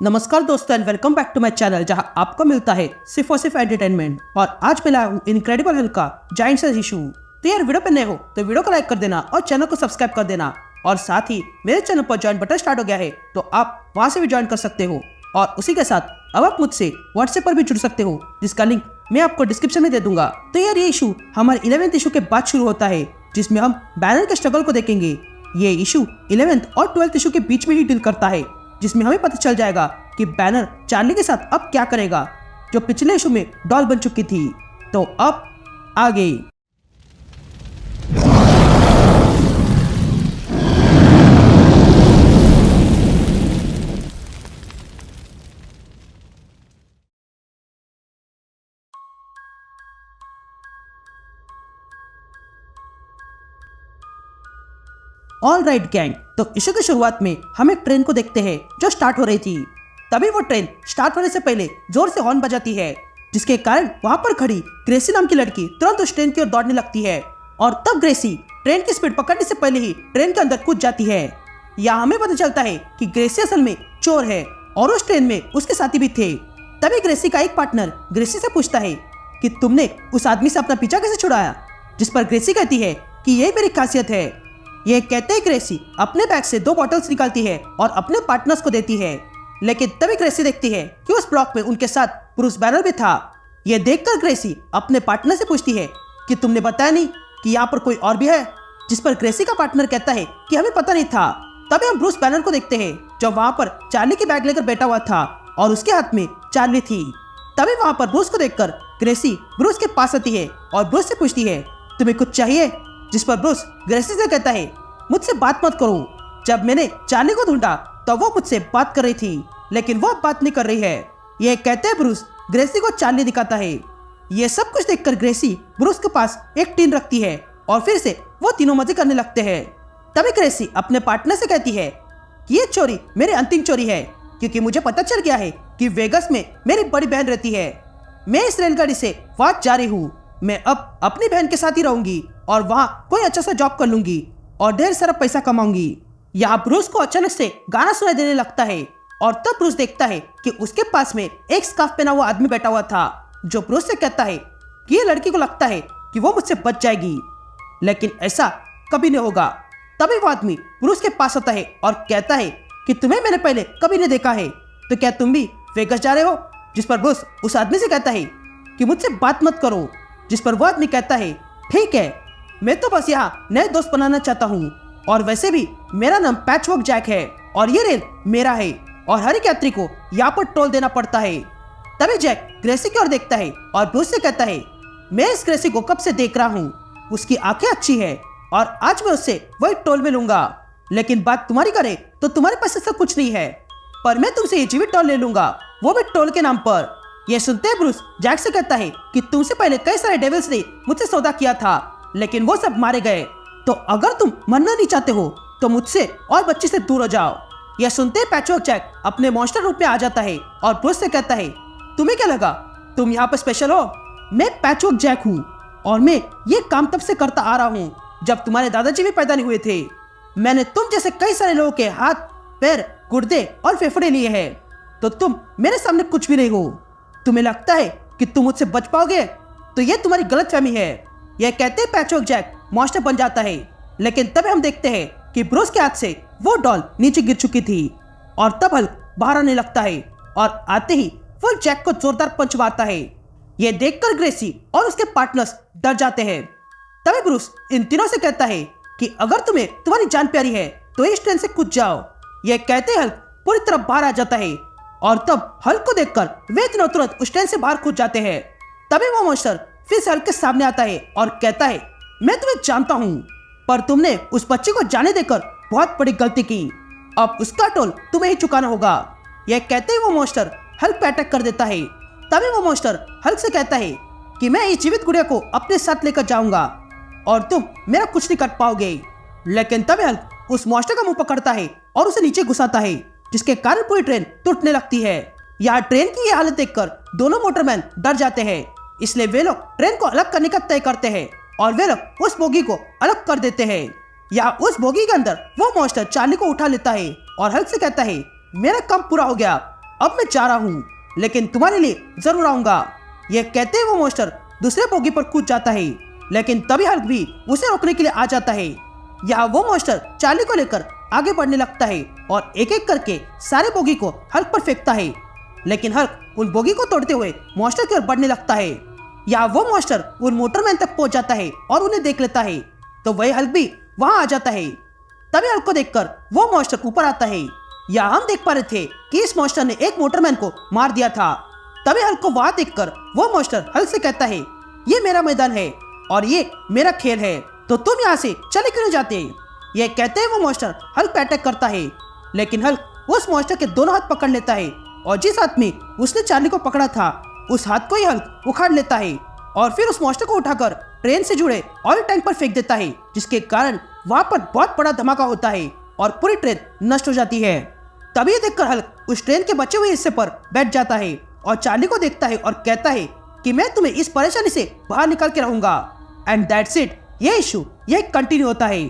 नमस्कार दोस्तों and welcome back to my channel जहां आपको मिलता है सिर्फ और सिर्फ एंटरटेनमेंट। और आज मैं लाया हूं इनक्रेडिबल हल्क का जायंट साइज इशू। तो यार वीडियो पे नए हो तो वीडियो को लाइक कर देना और चैनल को सब्सक्राइब कर देना। और साथ ही मेरे चैनल पर ज्वाइन बटन स्टार्ट हो गया है तो आप वहां से भी ज्वाइन कर सकते हो। और उसी के साथ अब आप मुझसे व्हाट्सएप पर भी जुड़ सकते हो जिसका लिंक मैं आपको डिस्क्रिप्शन में दे दूंगा। तो यार ये इशू हमारे 11th इशू के बाद शुरू होता है जिसमें हम बैनर के स्ट्रगल को देखेंगे। ये इशू 11th और 12th इशू के बीच में ही डील करता है जिसमें हमें पता चल जाएगा कि बैनर चार्ली के साथ अब क्या करेगा जो पिछले इशू में डॉल बन चुकी थी। तो अब आगे ऑल राइट गैंग। तो इशू की शुरुआत में हम एक ट्रेन को देखते हैं जो स्टार्ट हो रही थी। तभी वो ट्रेन स्टार्ट होने से पहले जोर से हॉर्न बजाती है जिसके कारण वहां पर खड़ी ग्रेसी नाम की लड़की तुरंत उस ट्रेन की ओर दौड़ने लगती है। और तब ग्रेसी ट्रेन की स्पीड पकड़ने से पहले ही ट्रेन के अंदर कूद जाती है। यहाँ हमें पता चलता है कि ग्रेसी असल में चोर है और उस ट्रेन में उसके साथी भी थे। तभी ग्रेसी का एक पार्टनर ग्रेसी से पूछता है कि तुमने उस आदमी से अपना पीछा कैसे छुड़ाया, जिस पर ग्रेसी कहती है कि यही मेरी खासियत है। ये कहते ही ग्रेसी अपने बैग से 2 बॉटल्स निकालती है और अपने पार्टनर्स को देती है। लेकिन तभी ग्रेसी देखती है कि उस ब्लॉक में उनके साथ ब्रूस बैनर भी था। ये देखकर ग्रेसी अपने पार्टनर से पूछती है कि तुमने बताया नहीं कि यहाँ पर कोई और भी है, जिस पर ग्रेसी का पार्टनर कहता है कि हमें पता नहीं था। तभी हम ब्रूस बैनर को देखते हैं जो वहाँ पर चार्ली की बैग लेकर बैठा हुआ था और उसके हाथ में चार्ली थी। तभी वहाँ पर ब्रूस को देखकर ग्रेसी ब्रूस के पास आती है और ब्रूस से पूछती है तुम्हें कुछ चाहिए, जिस पर ब्रूस ग्रेसी से कहता है मुझसे बात मत करो। जब मैंने चार्ली को ढूंढा तो वो मुझसे बात कर रही थी लेकिन वो बात नहीं कर रही है। ये कहते हैं ब्रूस ग्रेसी को चार्ली दिखाता है। ये सब कुछ देखकर ग्रेसी ब्रूस के पास एक टीन रखती है और फिर से वो तीनों मजे करने लगते हैं। तभी ग्रेसी अपने पार्टनर से कहती है कि ये चोरी मेरी अंतिम चोरी है क्योंकि मुझे पता चल गया है कि वेगस में मेरी बड़ी बहन रहती है। मैं इस रेलगाड़ी से वहां जा रही हूँ। मैं अब अपनी बहन के साथ ही रहूंगी और वहाँ कोई अच्छा सा जॉब कर लूंगी और ढेर सारा पैसा कमाऊंगी। यहाँ ब्रूस को अचानक से गाना सुनाई देने लगता है और तब ब्रूस देखता है कि उसके पास में एक स्कार्फ पहना हुआ आदमी बैठा हुआ था जो ब्रूस से कहता है कि ये लड़की को लगता है कि वो मुझसे बच जाएगी, लेकिन ऐसा कभी नहीं होगा। तभी वो आदमी ब्रूस के पास आता है और कहता है कि तुम्हें मैंने पहले कभी नहीं देखा है, तो क्या तुम भी वेगस जा रहे हो, जिस पर ब्रूस उस आदमी से कहता है कि मुझसे बात मत करो, जिस पर वो आदमी कहता है ठीक है, मैं तो बस यहाँ नए दोस्त बनाना चाहता हूँ और वैसे भी मेरा नाम पैचवर्क जैक है और ये रेल मेरा है और हर एक यात्री को यहाँ पर टोल देना पड़ता है। तभी जैक ग्रेसी की ओर देखता है और ब्रूस से कहता है मैं इस ग्रेसी को कब से देख रहा हूँ, उसकी आंखें अच्छी है और आज मैं उससे वही टोल में लूंगा, लेकिन बात तुम्हारी करे तो तुम्हारे पास ऐसा कुछ नहीं है, पर मैं तुमसे ये जीवित टोल ले लूंगा, वो भी टोल के नाम पर। यह सुनते ही ब्रूस जैक से कहता है कि तुमसे पहले कई सारे डेविल्स ने मुझसे सौदा किया था लेकिन वो सब मारे गए, तो अगर तुम मरना नहीं चाहते हो तो मुझसे और बच्चे से दूर हो जाओ। यह सुनते ही पैचवर्क जैक अपने मॉन्स्टर रूप में आ जाता है और ब्रूस से कहता है तुम्हें क्या लगा तुम यहाँ पर स्पेशल हो? मैं पैचवर्क जैक हूँ और मैं ये काम तब से करता आ रहा हूँ जब तुम्हारे दादाजी भी पैदा नहीं हुए थे। मैंने तुम जैसे कई सारे लोगों के हाथ, पैर, गुर्दे और फेफड़े लिए हैं, तो तुम मेरे सामने कुछ भी नहीं हो। तुम्हें लगता है कि तुम मुझसे बच पाओगे, तो ये तुम्हारी गलतफहमी है। यह कहते ही पैचवर्क जैक मॉन्स्टर बन जाता है, लेकिन तब हम देखते हैं कि ब्रूस के हाथ से वो डॉल नीचे गिर चुकी थी और तब हल्क बाहर आने लगता है और आते ही वो जैक को जोरदार पंच मारता है। यह देखकर ग्रेसी और उसके पार्टनर्स डर जाते हैं। तभी ब्रूस इन तीनों से कहता है कि अगर तुम्हें तुम्हारी जान प्यारी है तो इस ट्रेन से कूद जाओ। यह कहते ही हल्क पूरी तरह बाहर आ जाता है और तब हल्क को देखकर वे तीनों तुरंत उस ट्रेन से बाहर कूद जाते हैं। तभी वो मॉन्स्टर फिर से हल्क के सामने आता है और कहता है मैं तुम्हें जानता हूँ, पर तुमने उस बच्चे को जाने देकर बहुत बड़ी गलती की, अब उसका टोल तुम्हें ही चुकाना होगा। यह कहते ही वो मॉन्स्टर हल्क पे अटैक कर देता है। तभी वो मॉन्स्टर हल्क से कहता है कि मैं इस जीवित गुड़िया को अपने साथ लेकर जाऊंगा और तुम मेरा कुछ नहीं कर पाओगे। लेकिन तभी हल्क उस मॉन्स्टर का मुंह पकड़ता है और उसे नीचे घुसाता है, जिसके कारण पूरी ट्रेन टूटने लगती है। यहाँ ट्रेन की यह हालत देखकर दोनों मोटरमैन डर जाते हैं, इसलिए वे लोग ट्रेन को अलग करने का तय करते हैं और वे लोग उस बोगी को अलग कर देते हैं। या उस बोगी के अंदर वो मॉन्स्टर चार्ली को उठा लेता है और हल्क से कहता है मेरा काम पूरा हो गया, अब मैं जा रहा हूँ, लेकिन तुम्हारे लिए जरूर आऊंगा। यह कहते हुए वो मॉन्स्टर दूसरे बोगी पर कूद जाता है, लेकिन तभी हल्क भी उसे रोकने के लिए आ जाता है। यहाँ वो मॉन्स्टर चार्ली को लेकर आगे बढ़ने लगता है और एक एक करके सारे बोगी को हल्क पर फेंकता है, लेकिन हल्क उन बोगी को तोड़ते हुए मॉन्स्टर की ओर बढ़ने लगता है। यहाँ वो मॉन्स्टर उन मोटरमैन तक पहुंच जाता है और उन्हें देख लेता है, तो वही हल्क भी वहां आ जाता है। तभी हल्क को देखकर वो मॉन्स्टर ऊपर आता है। यहाँ हम देख पा रहे थे कि इस मॉन्स्टर ने एक मोटरमैन को मार दिया था। तभी हल्क को वहां देखकर वो मॉन्स्टर हल्क से कहता है, ये मेरा मैदान है और ये मेरा खेल है, तो तुम यहाँ से चले क्यों नहीं जाते। ये कहते हुए वो मॉन्स्टर हल्क पे अटैक करता है, लेकिन हल्क उस मॉन्स्टर के दोनों हाथ पकड़ लेता है और जिस हाथ में उसने चार्ली को पकड़ा था उस हाथ को ही हल्क उखाड़ लेता है और फिर उस मॉन्स्टर को उठाकर ट्रेन से जुड़े ऑयल टैंक पर फेंक देता है, जिसके कारण वहां पर बहुत बड़ा धमाका होता है और पूरी ट्रेन नष्ट हो जाती है। तभी ये देखकर हल्क उस ट्रेन के बचे हुए हिस्से पर बैठ जाता है और चार्ली को देखता है और कहता है कि मैं तुम्हें इस परेशानी से बाहर निकाल के रहूंगा। एंड दैट्स इट, ये इशू ये कंटिन्यू होता है।